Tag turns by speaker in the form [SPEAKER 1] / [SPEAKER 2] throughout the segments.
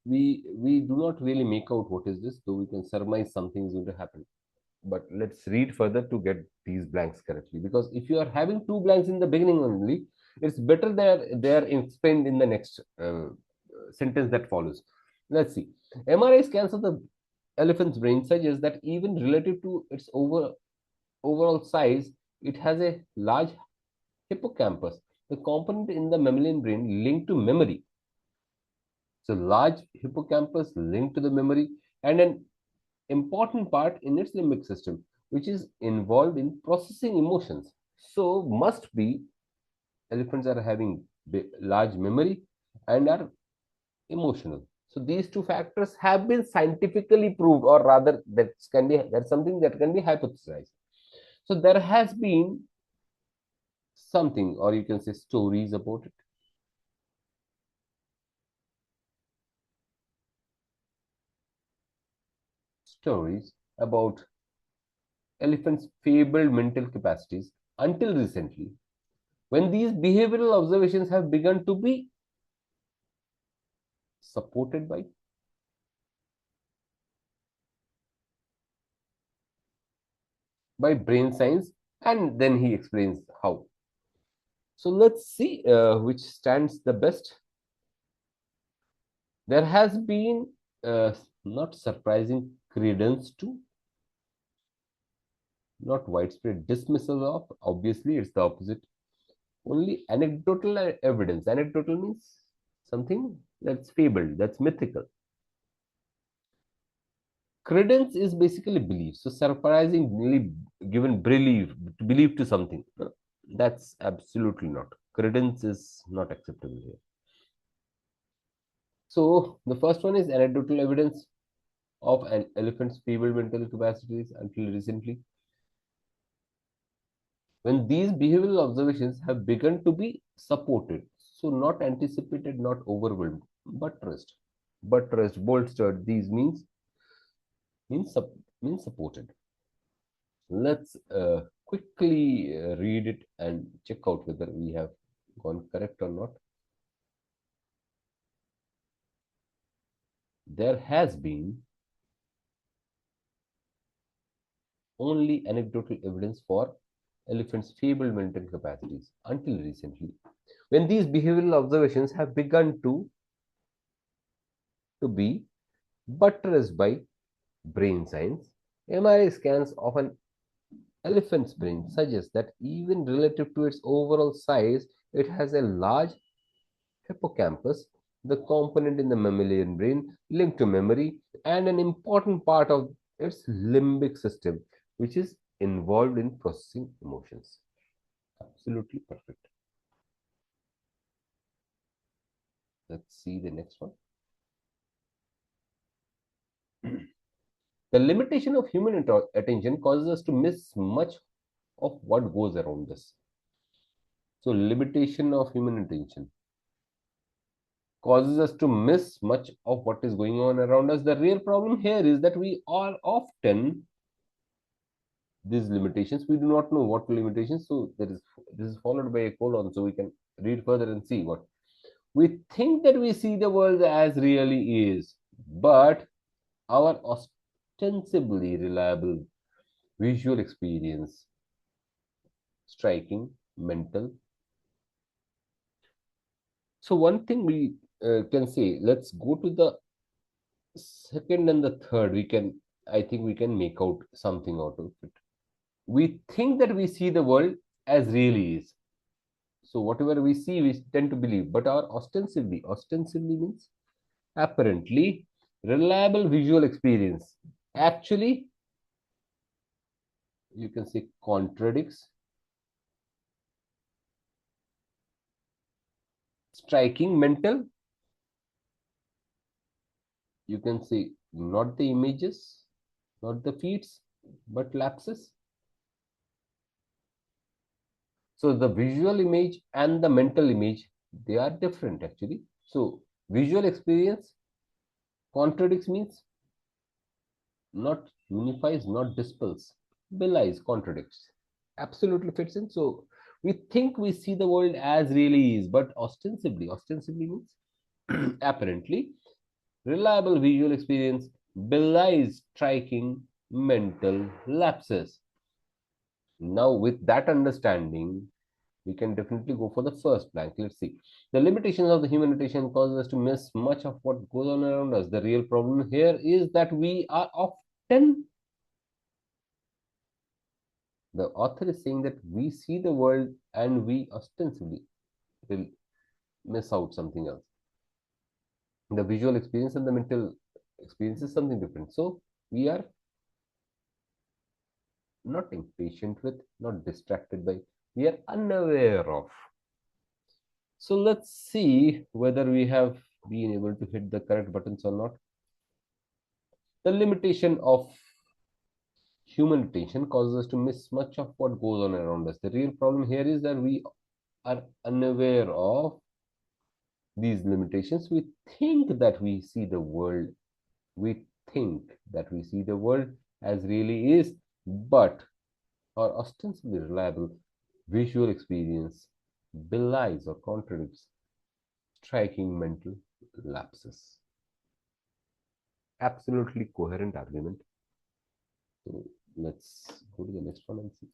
[SPEAKER 1] we do not really make out what is this, though we can surmise something is going to happen. But let's read further to get these blanks correctly. Because if you are having two blanks in the beginning only, it's better they are explained in the next sentence that follows. Let's see. MRI scans of the elephant's brain suggest that even relative to its overall size, it has a large hippocampus, the component in the mammalian brain linked to memory. So large hippocampus linked to the memory, and an important part in its limbic system, which is involved in processing emotions. So must be elephants are having large memory and are emotional. So these two factors have been scientifically proved, or rather, that's something that can be hypothesized. So there has been something, or you can say stories about it. Stories about elephants' fabled mental capacities until recently, when these behavioral observations have begun to be supported by brain science, and then he explains how. So let's see which stands the best. There has been not surprising credence to, not widespread dismissal of, obviously it's the opposite, only anecdotal evidence. Anecdotal means something that's fabled, that's mythical. Credence is basically belief. So surprisingly given belief to something. That's absolutely not. Credence is not acceptable here. So the first one is anecdotal evidence of an elephant's feeble mental capacities until recently, when these behavioral observations have begun to be supported. So not anticipated, not overwhelmed, buttressed, bolstered. These means means supported. Let's quickly read it and check out whether we have gone correct or not. There has been only anecdotal evidence for elephants' feeble mental capacities until recently, when these behavioral observations have begun to be buttressed by brain science. MRI scans of an elephant's brain suggest that even relative to its overall size, it has a large hippocampus, the component in the mammalian brain linked to memory, and an important part of its limbic system, which is involved in processing emotions. Absolutely perfect. Let's see the next one. The limitation of human attention causes us to miss much of what goes around us. So, limitation of human attention causes us to miss much of what is going on around us. The real problem here is that we are often these limitations. We do not know what limitations. So there is this is followed by a colon, so we can read further and see what we think that we see the world as really is, but our ostensibly reliable visual experience, striking, mental. So one thing we can say, let's go to the second and the third. I think we can make out something out of it. We think that we see the world as really is. So whatever we see, we tend to believe. But our ostensibly means apparently reliable visual experience, actually, you can say contradicts striking mental. You can say not the images, not the feats, but lapses. So the visual image and the mental image, they are different actually. So visual experience contradicts means not unifies, not dispels, belies, contradicts. Absolutely fits in. So we think we see the world as really is, but ostensibly means apparently reliable visual experience belies striking mental lapses. Now, with that understanding, we can definitely go for the first blank. Let's see. The limitations of the human attention causes us to miss much of what goes on around us. The real problem here is that we are often, the author is saying that we see the world and we ostensibly will miss out something else. The visual experience and the mental experience is something different. So we are not impatient with, not distracted by, we are unaware of. So let's see whether we have been able to hit the correct buttons or not. The limitation of human attention causes us to miss much of what goes on around us. The real problem here is that we are unaware of these limitations. We think that we see the world, we think that we see the world as really is, but our ostensibly reliable visual experience belies or contradicts striking mental lapses. Absolutely coherent argument. So let's go to the next one and see.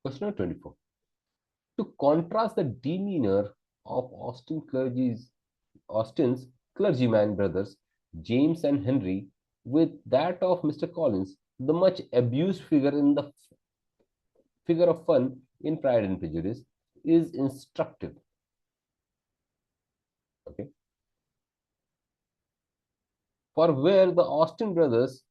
[SPEAKER 1] Question number 24. To contrast the demeanor of Austin's clergyman brothers, James and Henry, with that of Mr. Collins, the much abused figure of fun in Pride and Prejudice, is instructive. Okay. For where the Austen brothers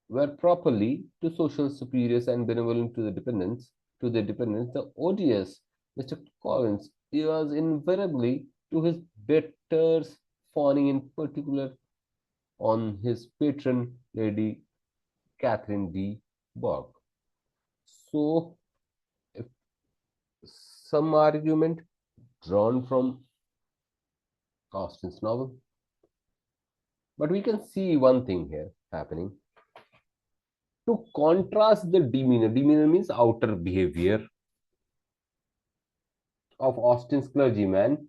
[SPEAKER 1] were properly to social superiors and benevolent to their dependents, the odious Mr. Collins was invariably to his betters, fawning in particular on his patron, Lady Catherine de Bourgh. So, if some argument drawn from Austen's novel, but we can see one thing here happening. To contrast the demeanor means outer behavior of Austen's clergyman,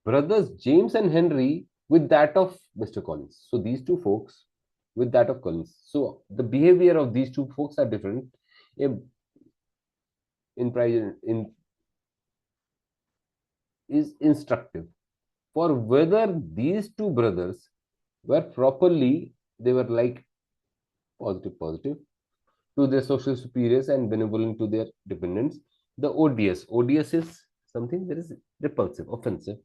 [SPEAKER 1] brothers James and Henry, with that of Mr. Collins. So these two folks with that of Collins. So the behavior of these two folks are different. In private, in is instructive for whether these two brothers were properly, they were like positive to their social superiors and benevolent to their dependents. The odious is something that is repulsive, offensive,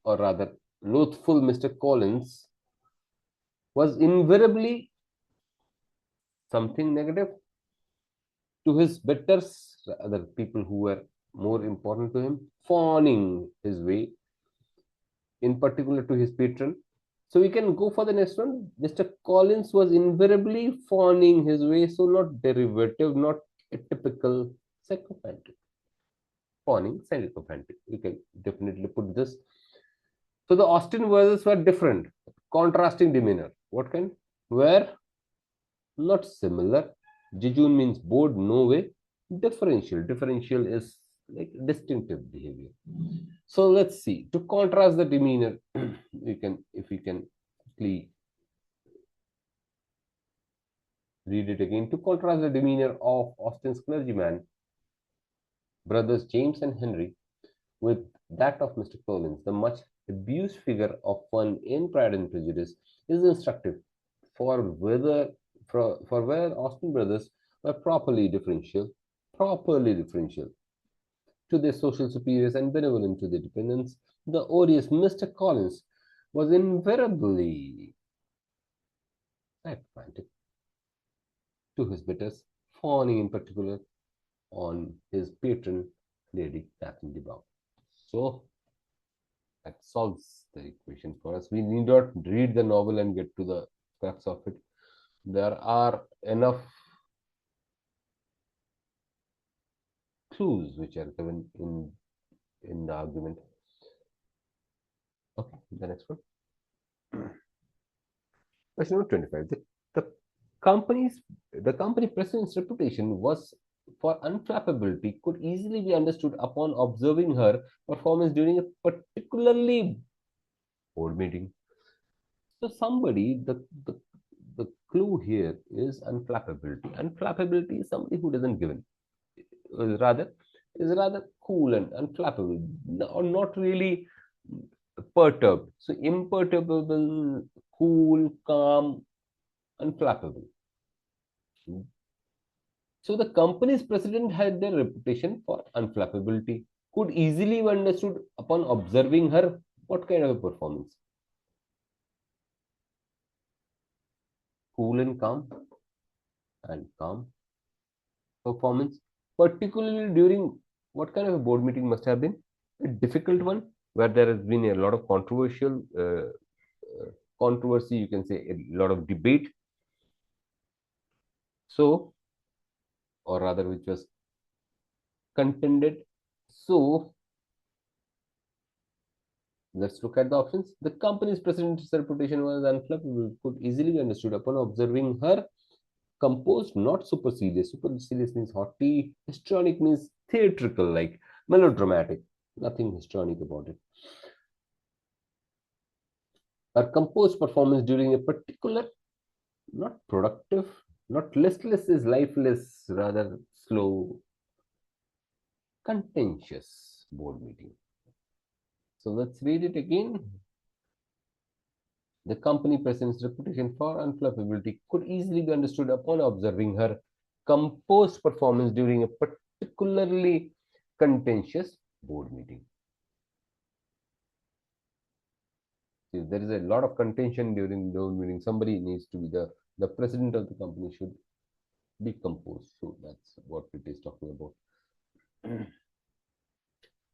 [SPEAKER 1] or rather loathful. Mr. Collins was invariably something negative to his betters, other people who were more important to him, fawning his way, in particular to his patron. So we can go for the next one. Mr. Collins was invariably fawning his way, so not derivative, not a typical sycophantic. Fawning, sycophantic. We can definitely put this. So the Austen verses were different, contrasting demeanor. What kind? Were not similar. Jejune means bored, no way. Differential. Differential is like distinctive behavior. So let's see. To contrast the demeanor, we can, if we can quickly read it again. To contrast the demeanor of Austen's clergyman, brothers James and Henry, with that of Mr. Collins, the much abused figure of fun in Pride and Prejudice is instructive for where Austen brothers were properly differential to their social superiors and benevolent to their dependents. The odious Mr. Collins was invariably sycophantic to his betters, fawning in particular on his patron, Lady Catherine de Bourgh. So that solves the equation for us. We need not read the novel and get to the crux of it. There are enough clues which are given in the argument. Okay, the next one. Question number 25. The company president's reputation was for unflappability could easily be understood upon observing her performance during a particularly board meeting. So somebody, the clue here is unflappability. Unflappability is somebody who doesn't give in. Rather, is rather cool and unflappable, or not really perturbed. So imperturbable, cool, calm, unflappable. So the company's president had their reputation for unflappability, could easily be understood upon observing her what kind of a performance. Cool and calm performance, particularly during what kind of a board meeting must have been a difficult one where there has been a lot of controversy, you can say a lot of debate. So, or rather, which was contended. So, let's look at the options. The company's president's reputation was unflappable, could easily be understood upon observing her. Composed, not supercilious. Supercilious means haughty. Histrionic means theatrical, like melodramatic. Nothing histrionic about it. Her composed performance during a particular, not productive, not listless is lifeless, rather slow, contentious board meeting. So let's read it again. The company president's reputation for unflappability could easily be understood upon observing her composed performance during a particularly contentious board meeting. If there is a lot of contention during the board meeting, somebody needs to be the president of the company should be composed. So that's what it is talking about.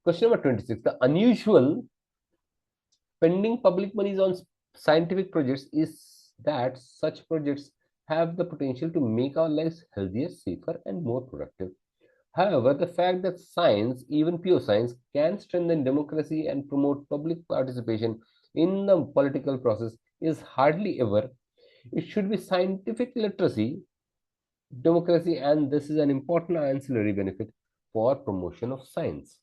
[SPEAKER 1] Question number 26. The unusual spending public monies on scientific projects is that such projects have the potential to make our lives healthier, safer, and more productive. However, the fact that science, even pure science, can strengthen democracy and promote public participation in the political process is hardly ever. It should be scientific literacy, democracy, and this is an important ancillary benefit for promotion of science.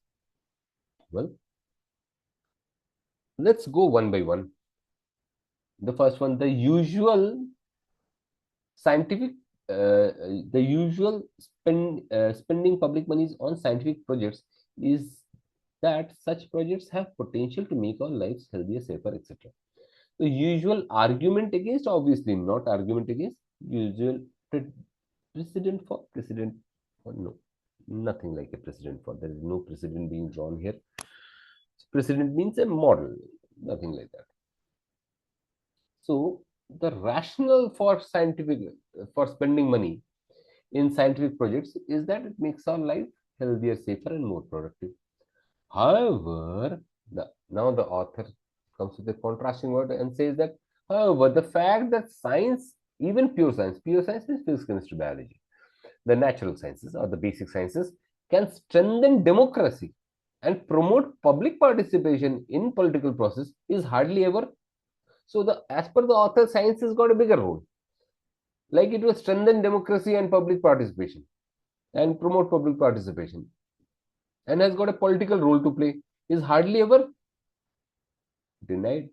[SPEAKER 1] Well, let's go one by one. The first one, the usual scientific, the usual spending public monies on scientific projects is that such projects have potential to make our lives healthier, safer, etc. The usual argument against, obviously not argument against, usual precedent for, precedent for, no, nothing like a precedent for. There is no precedent being drawn here. Precedent means a model, nothing like that. So the rationale for spending money in scientific projects is that it makes our life healthier, safer, and more productive. However, now the author comes with a contrasting word and says that, however, the fact that science, even pure science is physics, chemistry, biology, the natural sciences or the basic sciences, can strengthen democracy and promote public participation in political process is hardly ever. So, as per the author, science has got a bigger role. Like it will strengthen democracy and public participation and promote public participation and has got a political role to play is hardly ever denied,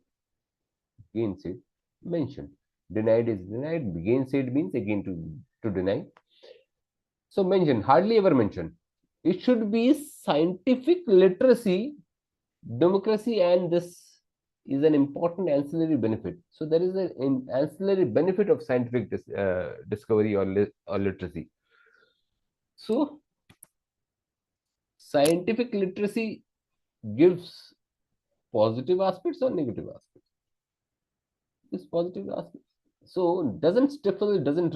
[SPEAKER 1] gainsaid, mentioned. Denied is denied, gainsaid means again to deny. So mentioned, hardly ever mentioned. It should be scientific literacy, democracy, and this is an important ancillary benefit. So there is an ancillary benefit of scientific discovery or literacy. So scientific literacy gives positive aspects or negative aspects? This positive aspect. So doesn't stifle, it doesn't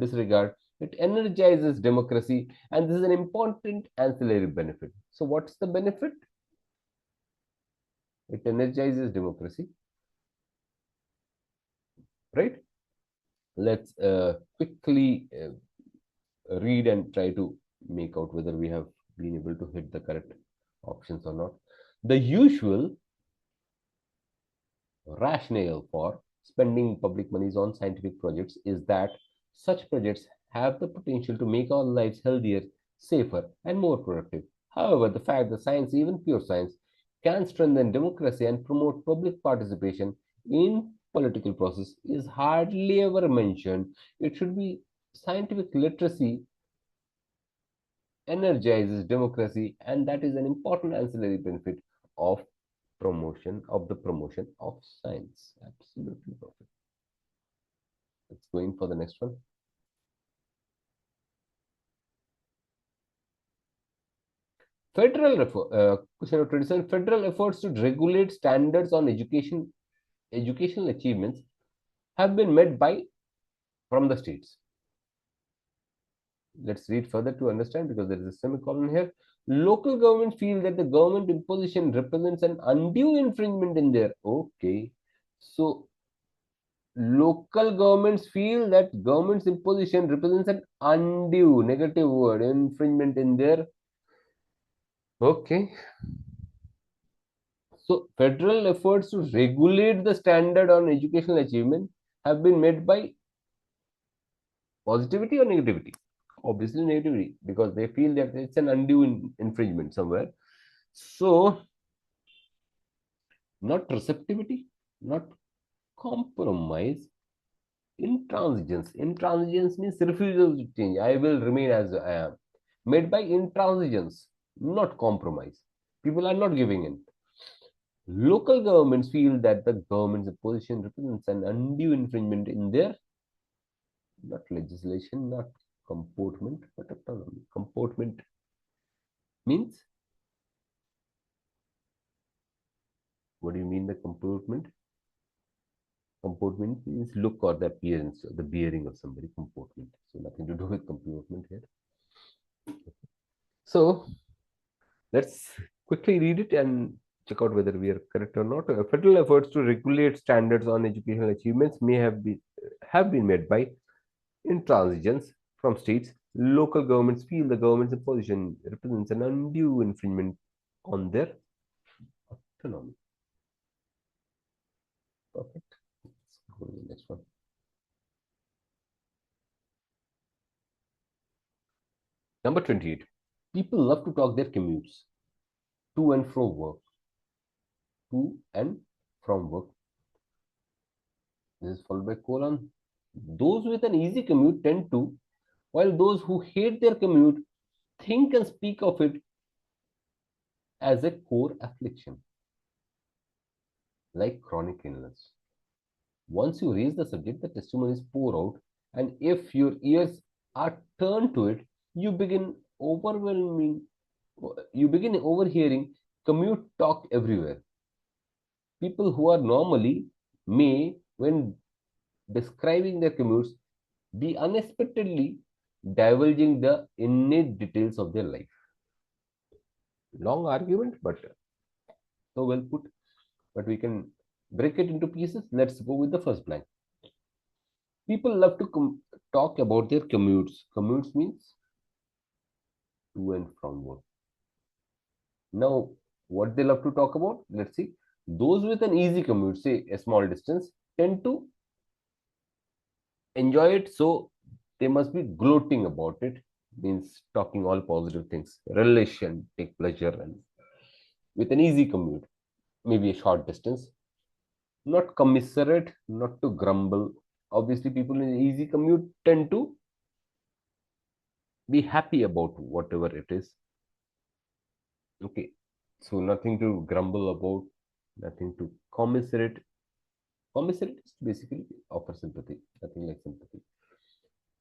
[SPEAKER 1] disregard, it energizes democracy, and this is an important ancillary benefit. So what's the benefit? It energizes democracy, right? Let's quickly read and try to make out whether we have been able to hit the correct options or not. The usual rationale for spending public monies on scientific projects is that such projects have the potential to make our lives healthier, safer, and more productive. However, the fact that science, even pure science, can strengthen democracy and promote public participation in political process is hardly ever mentioned. It should be scientific literacy energizes democracy, and that is an important ancillary benefit of promotion of science. Absolutely perfect. Let's go in for the next one. Question of 27. Federal efforts to regulate standards on educational achievements have been met by from the states. Let's read further to understand, because there is a semicolon here. Local government feel that the government imposition represents an undue infringement in their. Okay, so local governments feel that government's imposition represents an undue, negative word, infringement in their. Okay, so federal efforts to regulate the standard on educational achievement have been made by positivity or negativity? Obviously negativity, because they feel that it's an undue infringement somewhere. So not receptivity, not compromise, intransigence. Intransigence means refusal to change. I will remain as I am. Made by intransigence, not compromise. People are not giving in. Local governments feel that the government's position represents an undue infringement in their, not legislation, not comportment, but autonomy. Comportment means, what do you mean the comportment? Comportment means look or the appearance or the bearing of somebody. Comportment. So nothing to do with comportment here. So let's quickly read it and check out whether we are correct or not. Federal efforts to regulate standards on educational achievements may have been made by intransigence from states. Local governments feel the government's position represents an undue infringement on their autonomy. Perfect. Let's go to the next one. Number 28. People love to talk their commutes to and from work. To and from work. This is followed by colon. Those with an easy commute tend to, while those who hate their commute think and speak of it as a core affliction, like chronic illness. Once you raise the subject, the testimonies pour out, and if your ears are turned to it, you begin overhearing commute talk everywhere. People who are normally may, when describing their commutes, be unexpectedly divulging the innate details of their life. Long argument, but so well put. But we can break it into pieces. Let's go with the first blank. People love to talk about their commutes. Commutes means to and from work. Now, what they love to talk about? Let's see. Those with an easy commute, say a small distance, tend to enjoy it. So they must be gloating about it. Means talking all positive things. Relation, take pleasure, and with an easy commute, maybe a short distance. Not commiserate, not to grumble. Obviously, people in easy commute tend to be happy about whatever it is. Okay, so nothing to grumble about, nothing to commiserate. Commiserate is basically offer sympathy, nothing like sympathy.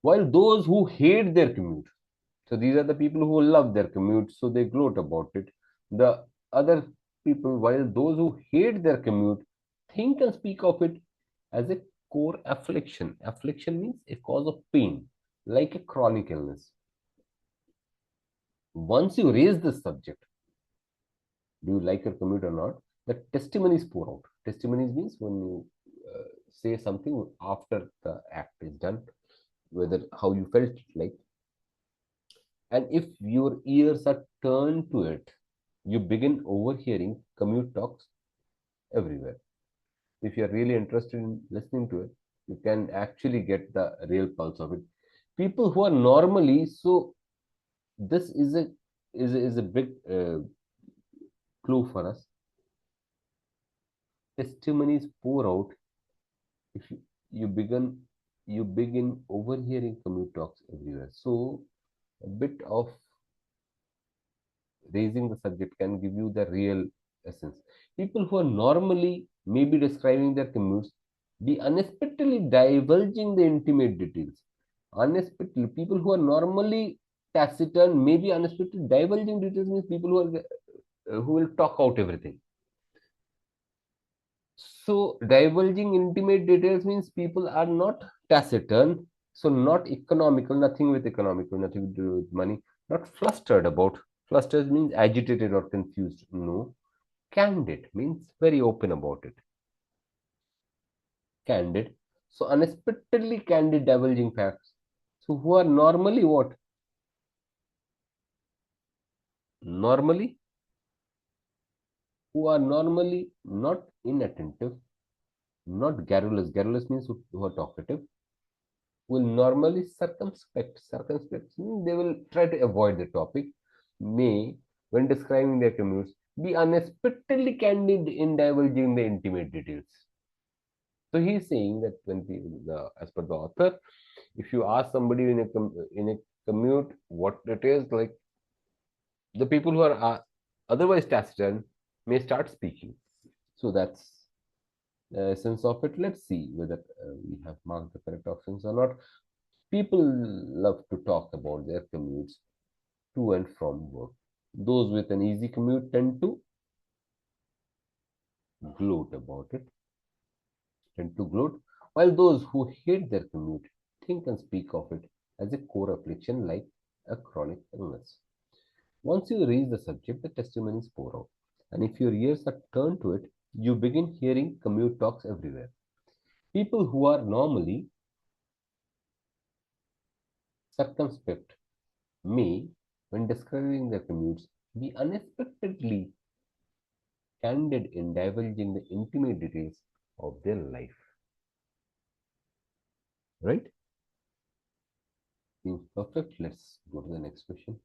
[SPEAKER 1] While those who hate their commute, so these are the people who love their commute, so they gloat about it. The other people, while those who hate their commute, think and speak of it as a core affliction. Affliction means a cause of pain, like a chronic illness. Once you raise this subject, do you like your commute or not? The testimonies pour out. Testimonies means when you say something after the act is done, whether how you felt like. And if your ears are turned to it, you begin overhearing commute talks everywhere. If you are really interested in listening to it, you can actually get the real pulse of it. People who are normally, so this is a big clue for us. Testimonies pour out if you begin overhearing commute talks everywhere. So a bit of raising the subject can give you the real essence. People who are normally maybe describing their commutes be unexpectedly divulging the intimate details. Unexpectedly, people who are normally taciturn, maybe unexpectedly divulging details means people who will talk out everything. So divulging intimate details means people are not taciturn, so not economical, nothing with economical, nothing to do with money, not flustered about. Flustered means agitated or confused. No. Candid means very open about it. Candid. So unexpectedly candid divulging facts. So who are normally what? Normally, who are normally not inattentive, not garrulous. Garrulous means who are talkative, will normally circumspect. Circumspect means they will try to avoid the topic. May, when describing their commutes, be unexpectedly candid in divulging the intimate details. So he is saying that when as per the author, if you ask somebody in a commute what it is like, the people who are otherwise taciturn may start speaking. So that's the essence of it. Let's see whether we have marked the correct options or not. People love to talk about their commutes to and from work. Those with an easy commute tend to gloat about it, while those who hate their commute think and speak of it as a core affliction like a chronic illness. Once you raise the subject, the testimonies pour out. And if your ears are turned to it, you begin hearing commute talks everywhere. People who are normally circumspect may, when describing their commutes, be unexpectedly candid in divulging the intimate details of their life. Right? Seems perfect. Let's go to the next question.